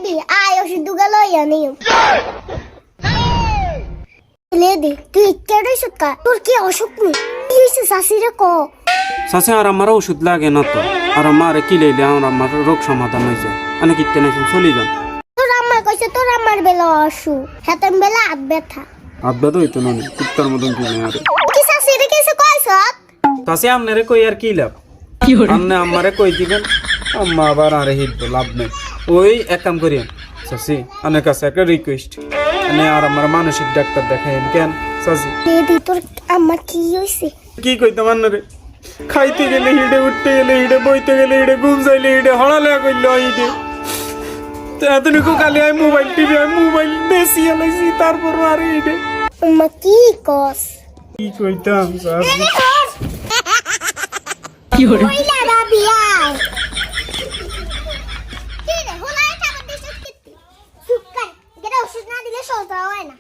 lady আয় ওষুধ দুগা লইয়া নিও লেডি তুই কেডে সুতকা তোর কি অসুখ নি কি হইছে শাশিরে ক শাশি আর আমার ওষুধ লাগে না তো আর আমার কি লইলে আমার রোগ সমাধান হয়ে যায় আমি কিতে নাই চলে যান তোর আম্মা কইছে তোর আম্মার বেলা অসুখ হেতন বেলা হাত ব্যথা আব্বা তো হইতো না কুত্তার মতন কি না আরে কি শাশিরে কইছে কইছত তাসে আমনেরে কই আর কি লাভ আমনে আমারে কই দিবেন আম্মা আবার আরে হিট লাভ নেই ওই এক কাম করি শাশি আমার কাছে একটা রিকোয়েস্ট আমি আর আমার মানসিক ডাক্তার দেখাইন কেন শাশি লেডি তোর আম্মার কি হইছে কি কইতাম আন্নারে খাইতে গেলে হিডে উঠতে গেলে হিডে বইতে গেলে হিডে ঘুম যাইলে হিডে হড়ালে কইলো হিডে এতটুকু খালি আমি মোবাইল টিভি আমি মোবাইল বেশি আলাইছি তারপর আর হিডে আম্মা কি কস কি কইতাম শাশি কি হরে কইলা দাবি আয় কি রে হোলাই টাকা দিছিস কিতি সুকাই গেটা ওষুধ না দিলে সহ্য হয় না